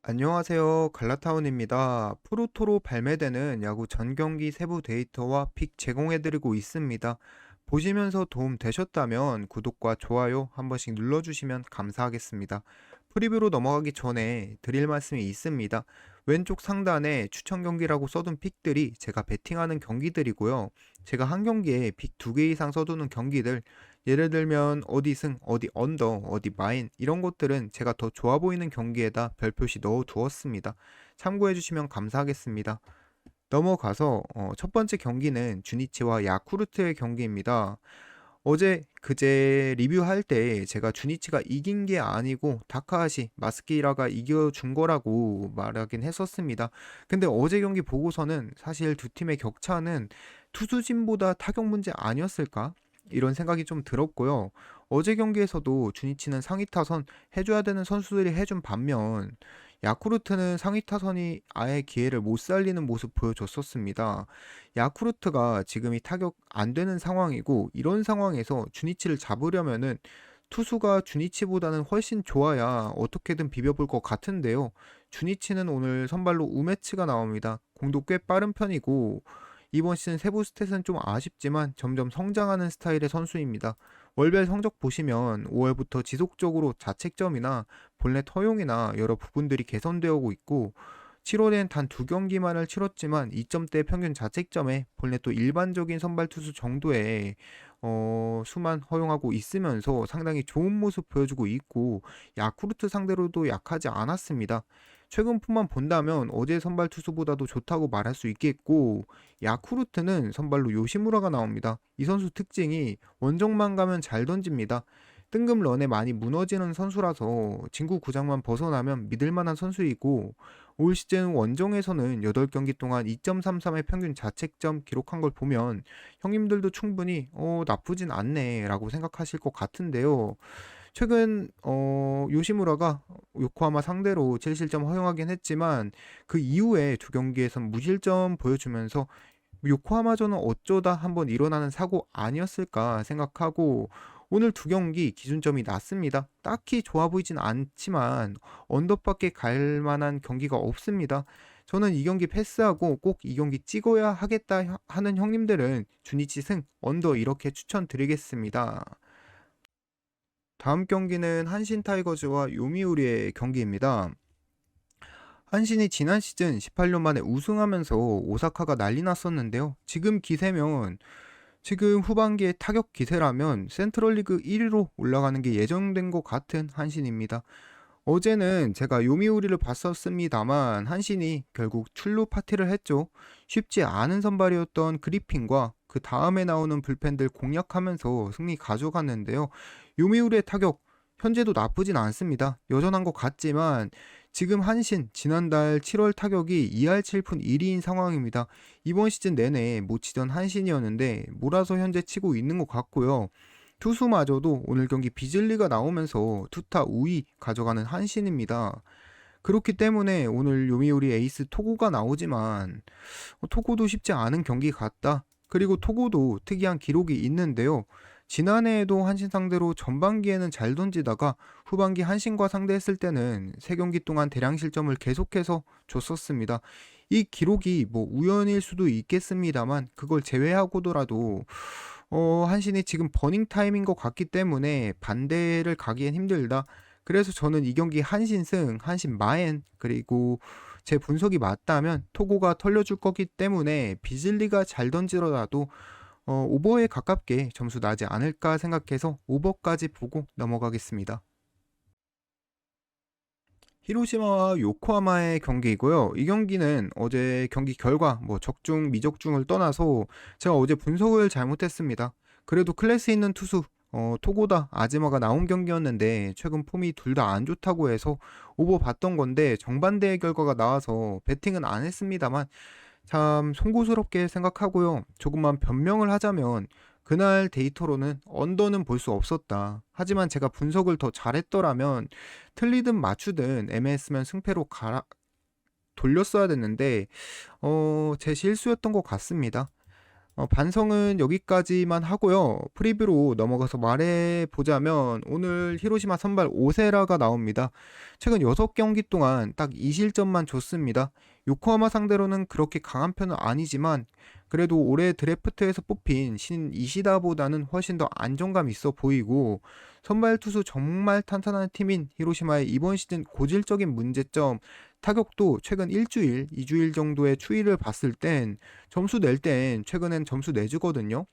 안녕하세요. 갈라타운입니다. 프로토로 발매되는 야구 전 경기 세부 데이터와 픽 제공해드리고 있습니다. 보시면서 도움 되셨다면 구독과 좋아요 한 번씩 눌러주시면 감사하겠습니다. 프리뷰로 넘어가기 전에 드릴 말씀이 있습니다. 왼쪽 상단에 추천 경기라고 써둔 픽들이 제가 베팅하는 경기들이고요. 제가 한 경기에 픽 2개 이상 써두는 경기들, 예를 들면 어디 승, 어디 언더, 어디 마인 이런 것들은 제가 더 좋아 보이는 경기에다 별표시 넣어 두었습니다. 참고해 주시면 감사하겠습니다. 넘어가서 첫 번째 경기는 주니치와 야쿠르트의 경기입니다. 어제 그제 리뷰할 때 제가 주니치가 이긴 게 아니고 다카하시 마스키라가 이겨준 거라고 말하긴 했었습니다. 근데 어제 경기 보고서는 사실 두 팀의 격차는 투수진보다 타격 문제 아니었을까? 이런 생각이 좀 들었고요. 어제 경기에서도 주니치는 상위 타선 해줘야 되는 선수들이 해준 반면 야쿠르트는 상위 타선이 아예 기회를 못 살리는 모습 보여줬었습니다. 야쿠르트가 지금이 타격 안 되는 상황이고 이런 상황에서 주니치를 잡으려면은 투수가 주니치보다는 훨씬 좋아야 어떻게든 비벼볼 것 같은데요. 주니치는 오늘 선발로 우메츠가 나옵니다. 공도 꽤 빠른 편이고 이번 시즌 세부 스탯은 좀 아쉽지만 점점 성장하는 스타일의 선수입니다. 월별 성적 보시면 5월부터 지속적으로 자책점이나 볼넷 허용이나 여러 부분들이 개선되어 오고 있고 7월엔 단 2경기만을 치렀지만 2점대 평균 자책점에 볼넷도 일반적인 선발 투수 정도의 수만 허용하고 있으면서 상당히 좋은 모습 보여주고 있고 야쿠르트 상대로도 약하지 않았습니다. 최근뿐만 본다면 어제 선발 투수보다도 좋다고 말할 수 있겠고 야쿠르트는 선발로 요시무라가 나옵니다. 이 선수 특징이 원정만 가면 잘 던집니다. 뜬금 런에 많이 무너지는 선수라서 진구 구장만 벗어나면 믿을만한 선수이고 올 시즌 원정에서는 8경기 동안 2.33의 평균 자책점 기록한 걸 보면 형님들도 충분히 나쁘진 않네 라고 생각하실 것 같은데요. 최근 요시무라가 요코하마 상대로 7실점 허용하긴 했지만 그 이후에 두 경기에선 무실점 보여주면서 요코하마전은 어쩌다 한번 일어나는 사고 아니었을까 생각하고 오늘 두 경기 기준점이 낮습니다. 딱히 좋아 보이진 않지만 언더밖에 갈 만한 경기가 없습니다. 저는 이 경기 패스하고 꼭 이 경기 찍어야 하겠다 하는 형님들은 주니치 승 언더 이렇게 추천드리겠습니다. 다음 경기는 한신 타이거즈와 요미우리의 경기입니다. 한신이 지난 시즌 18년 만에 우승하면서 오사카가 난리 났었는데요. 지금 기세면 지금 후반기에 타격 기세라면 센트럴리그 1위로 올라가는 게 예정된 것 같은 한신입니다. 어제는 제가 요미우리를 봤었습니다만 한신이 결국 출루 파티를 했죠. 쉽지 않은 선발이었던 그리핀과 그 다음에 나오는 불펜들 공략하면서 승리 가져갔는데요. 요미우리의 타격 현재도 나쁘진 않습니다. 여전한 것 같지만 지금 한신 지난달 7월 타격이 2할 7푼 1리인 상황입니다. 이번 시즌 내내 못 치던 한신이었는데 몰아서 현재 치고 있는 것 같고요. 투수마저도 오늘 경기 비즐리가 나오면서 투타 우위 가져가는 한신입니다. 그렇기 때문에 오늘 요미우리 에이스 토고가 나오지만 토고도 쉽지 않은 경기 같다. 그리고 토고도 특이한 기록이 있는데요. 지난해에도 한신 상대로 전반기에는 잘 던지다가 후반기 한신과 상대했을 때는 3경기 동안 대량 실점을 계속해서 줬었습니다. 이 기록이 뭐 우연일 수도 있겠습니다만 그걸 제외하고더라도 한신이 지금 버닝 타임인 것 같기 때문에 반대를 가기엔 힘들다. 그래서 저는 이 경기 한신 승, 한신 마엔 그리고 제 분석이 맞다면 토고가 털려줄 거기 때문에 비즐리가 잘 던지더라도 오버에 가깝게 점수 나지 않을까 생각해서 오버까지 보고 넘어가겠습니다. 히로시마와 요코하마의 경기이고요. 이 경기는 어제 경기 결과 뭐 적중 미적중을 떠나서 제가 어제 분석을 잘못했습니다. 그래도 클래스 있는 투수 토고다 아즈마가 나온 경기였는데 최근 폼이 둘 다 안 좋다고 해서 오버 봤던 건데 정반대의 결과가 나와서 베팅은 안 했습니다만 참 송구스럽게 생각하고요. 조금만 변명을 하자면 그날 데이터로는 언더는 볼 수 없었다. 하지만 제가 분석을 더 잘했더라면 틀리든 맞추든 애매했으면 승패로 돌렸어야 됐는데 제 실수였던 것 같습니다. 반성은 여기까지만 하고요. 프리뷰로 넘어가서 말해보자면 오늘 히로시마 선발 오세라가 나옵니다. 최근 6경기 동안 딱 2실점만 줬습니다. 요코하마 상대로는 그렇게 강한 편은 아니지만 그래도 올해 드래프트에서 뽑힌 신 이시다보다는 훨씬 더 안정감 있어 보이고 선발 투수 정말 탄탄한 팀인 히로시마의 이번 시즌 고질적인 문제점 타격도 최근 일주일, 2주일 정도의 추이를 봤을 땐 점수 낼 땐 최근엔 점수 내주거든요.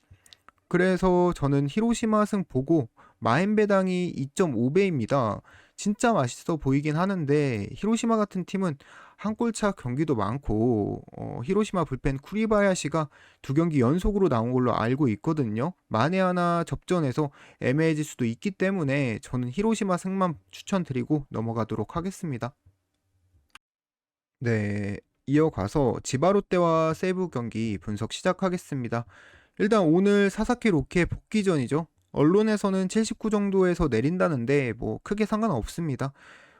그래서 저는 히로시마 승 보고 마엔배당이 2.5배입니다. 진짜 맛있어 보이긴 하는데 히로시마 같은 팀은 한 골차 경기도 많고 히로시마 불펜 쿠리바야시가 2경기 연속으로 나온 걸로 알고 있거든요. 만에 하나 접전에서 애매해질 수도 있기 때문에 저는 히로시마 승만 추천드리고 넘어가도록 하겠습니다. 네, 이어가서 지바롯데와 세부 경기 분석 시작하겠습니다. 일단 오늘 사사키 로키의 복귀전이죠. 언론에서는 79 정도에서 내린다는데 뭐 크게 상관없습니다.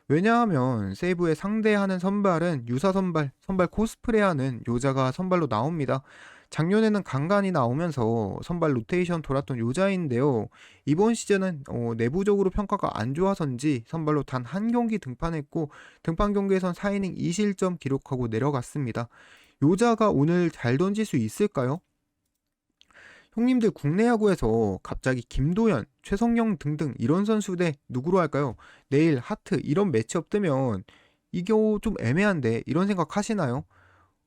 왜냐하면 세이브에 상대하는 선발은 유사 선발 코스프레하는 요자가 선발로 나옵니다. 작년에는 간간히 나오면서 선발 로테이션 돌았던 요자인데요. 이번 시즌은 내부적으로 평가가 안 좋아서인지 선발로 단 한 경기 등판했고 등판 경기에선 4이닝 2실점 기록하고 내려갔습니다. 요자가 오늘 잘 던질 수 있을까요? 형님들 국내 야구에서 갑자기 김도현, 최성영 등등 이런 선수 대 누구로 할까요? 내일 하트 이런 매치업 뜨면 이게 좀 애매한데 이런 생각 하시나요?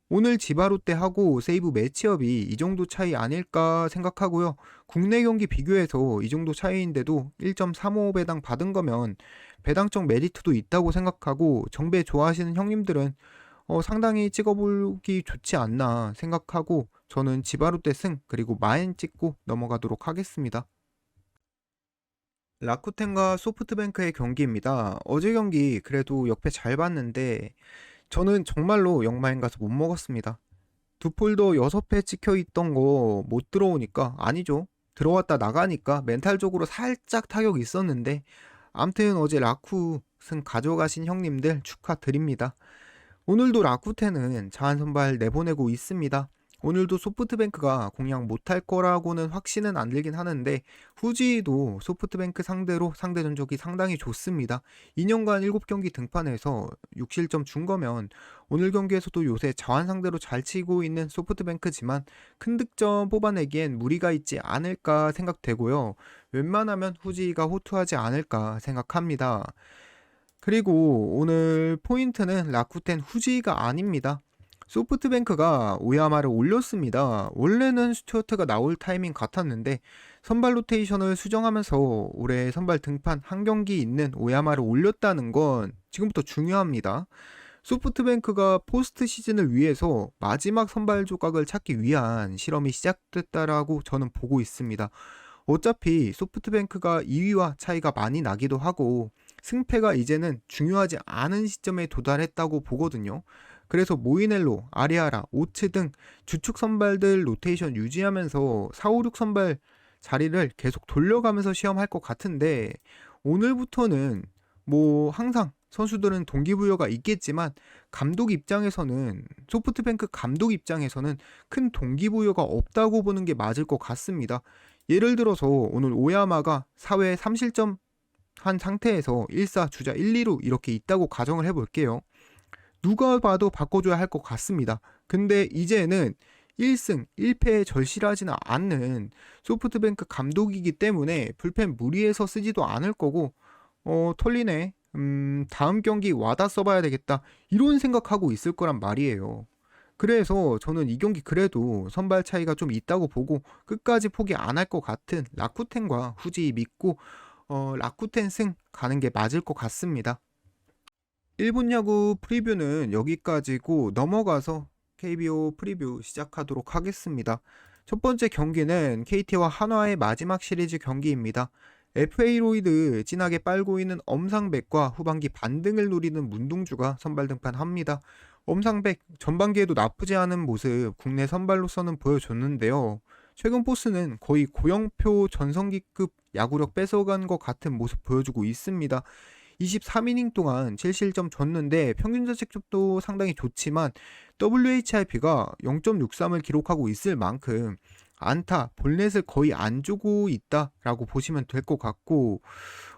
오늘 지바롯데 하고 세이브 매치업이 이 정도 차이 아닐까 생각하고요. 국내 경기 비교해서 이 정도 차이인데도 1.35배당 받은 거면 배당적 메리트도 있다고 생각하고 정배 좋아하시는 형님들은 상당히 찍어보기 좋지 않나 생각하고 저는 지바롯데 승 그리고 마엔 찍고 넘어가도록 하겠습니다. 라쿠텐과 소프트뱅크의 경기입니다. 어제 경기 그래도 역배 잘 봤는데 저는 정말로 역마인 가서 못 먹었습니다. 두 폴더 6회 찍혀 있던 거 못 들어오니까 아니죠. 들어왔다 나가니까 멘탈적으로 살짝 타격이 있었는데 암튼 어제 라쿠 승 가져가신 형님들 축하드립니다. 오늘도 라쿠텐은 자한 선발 내보내고 있습니다. 오늘도 소프트뱅크가 공략 못할 거라고는 확신은 안 들긴 하는데 후지도 소프트뱅크 상대로 상대 전적이 상당히 좋습니다. 2년간 7경기 등판해서 6실점 준 거면 오늘 경기에서도 요새 자완 상대로 잘 치고 있는 소프트뱅크지만 큰 득점 뽑아내기엔 무리가 있지 않을까 생각되고요. 웬만하면 후지가 호투하지 않을까 생각합니다. 그리고 오늘 포인트는 라쿠텐 후지가 아닙니다. 소프트뱅크가 오야마를 올렸습니다. 원래는 스튜어트가 나올 타이밍 같았는데 선발 로테이션을 수정하면서 올해 선발 등판 한 경기 있는 오야마를 올렸다는 건 지금부터 중요합니다. 소프트뱅크가 포스트 시즌을 위해서 마지막 선발 조각을 찾기 위한 실험이 시작됐다라고 저는 보고 있습니다. 어차피 소프트뱅크가 2위와 차이가 많이 나기도 하고 승패가 이제는 중요하지 않은 시점에 도달했다고 보거든요. 그래서 모이넬로, 아리아라, 오츠 등 주축 선발들 로테이션 유지하면서 4, 5, 6 선발 자리를 계속 돌려가면서 시험할 것 같은데 오늘부터는 뭐 항상 선수들은 동기부여가 있겠지만 감독 입장에서는 소프트뱅크 감독 입장에서는 큰 동기부여가 없다고 보는 게 맞을 것 같습니다. 예를 들어서 오늘 오야마가 4회 3실점 한 상태에서 1사 주자 1, 2루 이렇게 있다고 가정을 해볼게요. 누가 봐도 바꿔줘야 할 것 같습니다. 근데 이제는 1승 1패에 절실하지는 않는 소프트뱅크 감독이기 때문에 불펜 무리해서 쓰지도 않을 거고 털리네 다음 경기 와다 써봐야 되겠다 이런 생각하고 있을 거란 말이에요. 그래서 저는 이 경기 그래도 선발 차이가 좀 있다고 보고 끝까지 포기 안 할 것 같은 라쿠텐과 후지 믿고 라쿠텐 승 가는 게 맞을 것 같습니다. 1분 야구 프리뷰는 여기까지고 넘어가서 KBO 프리뷰 시작하도록 하겠습니다. 첫 번째 경기는 KT와 한화의 마지막 시리즈 경기입니다. FA 로이드 진하게 빨고 있는 엄상백과 후반기 반등을 노리는 문동주가 선발 등판합니다. 엄상백 전반기에도 나쁘지 않은 모습 국내 선발로서는 보여줬는데요. 최근 포스는 거의 고영표 전성기급 야구력 뺏어간 것 같은 모습 보여주고 있습니다. 23이닝 동안 7실점 줬는데 평균 자책점도 상당히 좋지만 WHIP가 0.63을 기록하고 있을 만큼 안타, 볼넷을 거의 안 주고 있다라고 보시면 될 것 같고,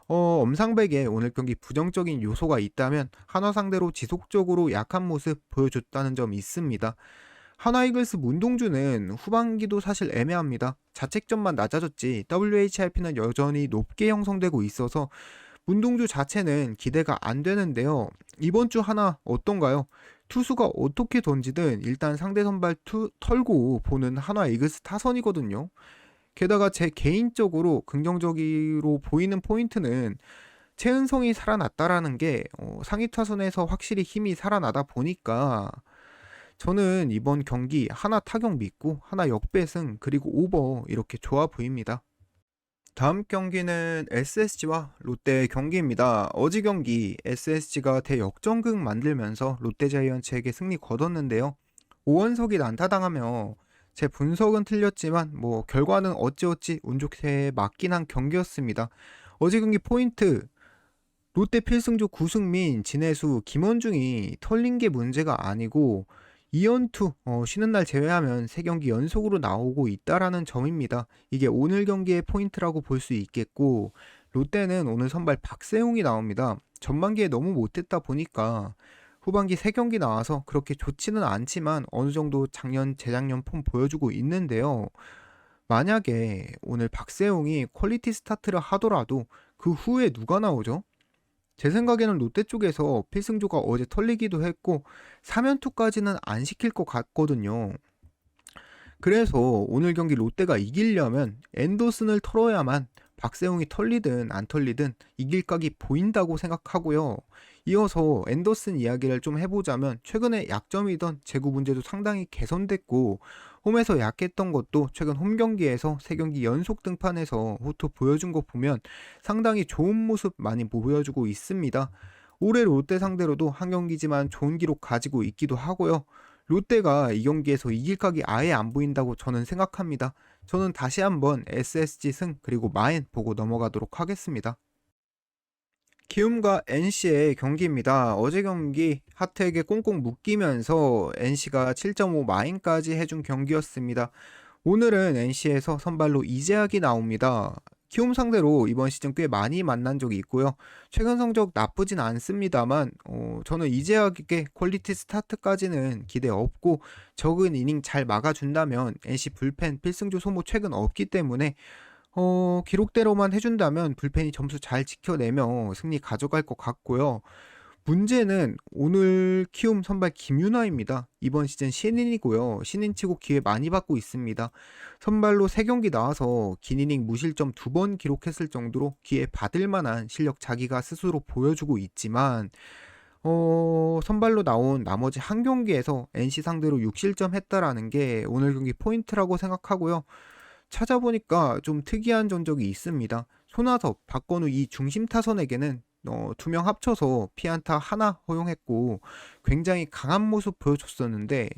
엄상백에 오늘 경기 부정적인 요소가 있다면 한화 상대로 지속적으로 약한 모습 보여줬다는 점이 있습니다. 한화 이글스 문동주는 후반기도 사실 애매합니다. 자책점만 낮아졌지 WHIP는 여전히 높게 형성되고 있어서 문동주 자체는 기대가 안 되는데요. 이번 주 하나 어떤가요? 투수가 어떻게 던지든 일단 상대 선발 털고 보는 한화 이글스 타선이거든요. 게다가 제 개인적으로 긍정적으로 보이는 포인트는 최은성이 살아났다라는 게 상위 타선에서 확실히 힘이 살아나다 보니까 저는 이번 경기 하나 타격 믿고 하나 역배승 그리고 오버 이렇게 좋아 보입니다. 다음 경기는 SSG와 롯데의 경기입니다. 어제 경기 SSG가 대역전극 만들면서 롯데자이언츠에게 승리 거뒀는데요. 오원석이 난타당하며 제 분석은 틀렸지만 뭐 결과는 어찌어찌 운 좋게 맞긴 한 경기였습니다. 어제 경기 포인트 롯데 필승조 구승민, 진해수, 김원중이 털린 게 문제가 아니고 이연투 쉬는 날 제외하면 3경기 연속으로 나오고 있다라는 점입니다. 이게 오늘 경기의 포인트라고 볼 수 있겠고 롯데는 오늘 선발 박세웅이 나옵니다. 전반기에 너무 못했다 보니까 후반기 3경기 나와서 그렇게 좋지는 않지만 어느 정도 작년, 재작년 폼 보여주고 있는데요. 만약에 오늘 박세웅이 퀄리티 스타트를 하더라도 그 후에 누가 나오죠? 제 생각에는 롯데 쪽에서 필승조가 어제 털리기도 했고 3연투까지는 안 시킬 것 같거든요. 그래서 오늘 경기 롯데가 이기려면 앤더슨을 털어야만 박세웅이 털리든 안 털리든 이길 각이 보인다고 생각하고요. 이어서 앤더슨 이야기를 좀 해보자면 최근에 약점이던 제구 문제도 상당히 개선됐고 홈에서 약했던 것도 최근 홈 경기에서 3경기 연속 등판해서 호투 보여준 거 보면 상당히 좋은 모습 많이 보여주고 있습니다. 올해 롯데 상대로도 한 경기지만 좋은 기록 가지고 있기도 하고요. 롯데가 이 경기에서 이길 각이 아예 안 보인다고 저는 생각합니다. 저는 다시 한번 SSG 승 그리고 마인 보고 넘어가도록 하겠습니다. 키움과 NC의 경기입니다. 어제 경기 하트에게 꽁꽁 묶이면서 NC가 7.5 마인까지 해준 경기였습니다. 오늘은 NC에서 선발로 이재학이 나옵니다. 키움 상대로 이번 시즌 꽤 많이 만난 적이 있고요. 최근 성적 나쁘진 않습니다만 저는 이재학에게 퀄리티 스타트까지는 기대 없고 적은 이닝 잘 막아준다면 NC 불펜 필승조 소모 최근 없기 때문에 기록대로만 해준다면 불펜이 점수 잘 지켜내며 승리 가져갈 것 같고요. 문제는 오늘 키움 선발 김윤아입니다. 이번 시즌 신인이고요. 신인치고 기회 많이 받고 있습니다. 선발로 3경기 나와서 긴 이닝 무실점 2번 기록했을 정도로 기회 받을 만한 실력 자기가 스스로 보여주고 있지만 선발로 나온 나머지 한 경기에서 NC 상대로 6실점 했다라는 게 오늘 경기 포인트라고 생각하고요. 찾아보니까 좀 특이한 전적이 있습니다. 손아섭, 박건우 이 중심 타선에게는 2명 합쳐서 피안타 하나 허용했고 굉장히 강한 모습 보여줬었는데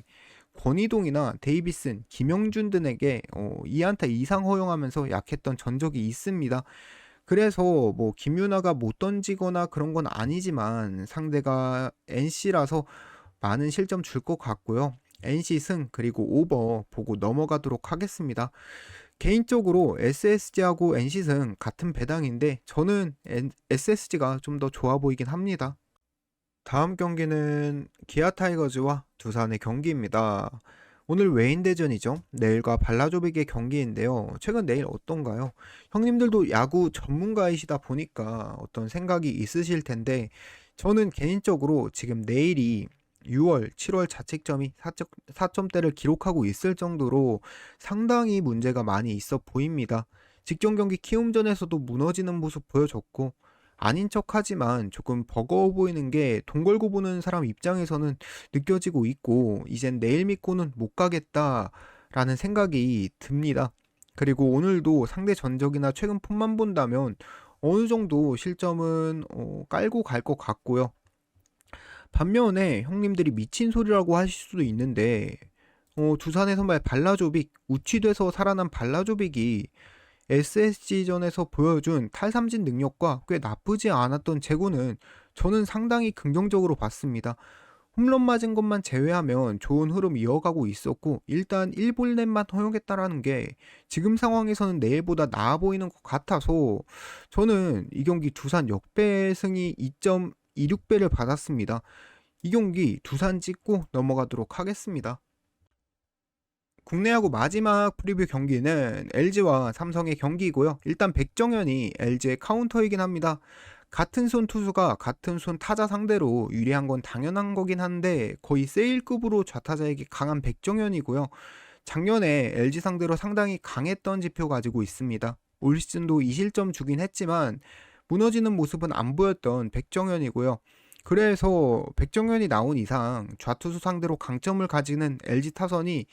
권희동이나 데이비슨, 김영준 등에게 2안타 이상 허용하면서 약했던 전적이 있습니다. 그래서 뭐 김윤아가 못 던지거나 그런 건 아니지만 상대가 NC라서 많은 실점 줄 것 같고요. NC 승 그리고 오버 보고 넘어가도록 하겠습니다. 개인적으로 SSG하고 NC승 같은 배당인데 저는 SSG가 좀 더 좋아 보이긴 합니다. 다음 경기는 기아 타이거즈와 두산의 경기입니다. 오늘 외인대전이죠. 내일과 발라조빅의 경기인데요. 최근 내일 어떤가요? 형님들도 야구 전문가이시다 보니까 어떤 생각이 있으실 텐데 저는 개인적으로 지금 내일이 6월, 7월 자책점이 4점대를 기록하고 있을 정도로 상당히 문제가 많이 있어 보입니다. 직전 경기 키움전에서도 무너지는 모습 보여줬고 아닌 척하지만 조금 버거워 보이는 게 돈 걸고 보는 사람 입장에서는 느껴지고 있고 이젠 내일 믿고는 못 가겠다라는 생각이 듭니다. 그리고 오늘도 상대 전적이나 최근 폼만 본다면 어느 정도 실점은 깔고 갈 것 같고요. 반면에 형님들이 미친 소리라고 하실 수도 있는데 두산의 선발 발라조빅 우치돼서 살아난 발라조빅이 SSG전에서 보여준 탈삼진 능력과 꽤 나쁘지 않았던 제구는 저는 상당히 긍정적으로 봤습니다. 홈런 맞은 것만 제외하면 좋은 흐름 이어가고 있었고 일단 1볼넷만 허용했다라는 게 지금 상황에서는 내일보다 나아 보이는 것 같아서 저는 이 경기 두산 역배 승이 2.26배를 받았습니다. 이 경기 두산 찍고 넘어가도록 하겠습니다. 국내 야구 마지막 프리뷰 경기는 LG와 삼성의 경기이고요. 일단 백정현이 LG의 카운터이긴 합니다. 같은 손 투수가 같은 손 타자 상대로 유리한 건 당연한 거긴 한데 거의 세일급으로 좌타자에게 강한 백정현이고요. 작년에 LG 상대로 상당히 강했던 지표 가지고 있습니다. 올 시즌도 2실점 주긴 했지만 무너지는 모습은 안 보였던 백정현이고요. 그래서 백정현이 나온 이상 좌투수 상대로 강점을 가지는 LG 타선이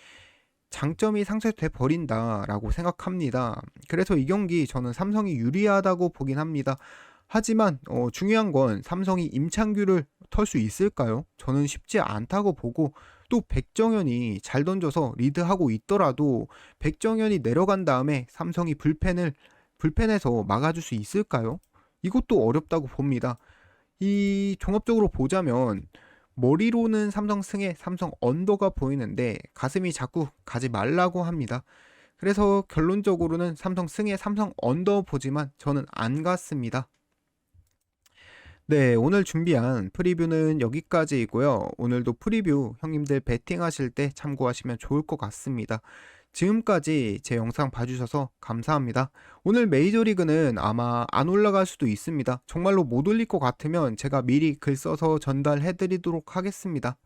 장점이 상쇄돼 버린다라고 생각합니다. 그래서 이 경기 저는 삼성이 유리하다고 보긴 합니다. 하지만 중요한 건 삼성이 임창규를 털 수 있을까요? 저는 쉽지 않다고 보고 또 백정현이 잘 던져서 리드하고 있더라도 백정현이 내려간 다음에 삼성이 불펜에서 막아줄 수 있을까요? 이것도 어렵다고 봅니다. 이 종합적으로 보자면 머리로는 삼성 승에 삼성 언더가 보이는데 가슴이 자꾸 가지 말라고 합니다. 그래서 결론적으로는 삼성 승에 삼성 언더 보지만 저는 안 갔습니다. 네, 오늘 준비한 프리뷰는 여기까지이고요. 오늘도 프리뷰 형님들 베팅하실 때 참고하시면 좋을 것 같습니다. 지금까지 제 영상 봐주셔서 감사합니다. 오늘 메이저리그는 아마 안 올라갈 수도 있습니다. 정말로 못 올릴 것 같으면 제가 미리 글 써서 전달해 드리도록 하겠습니다.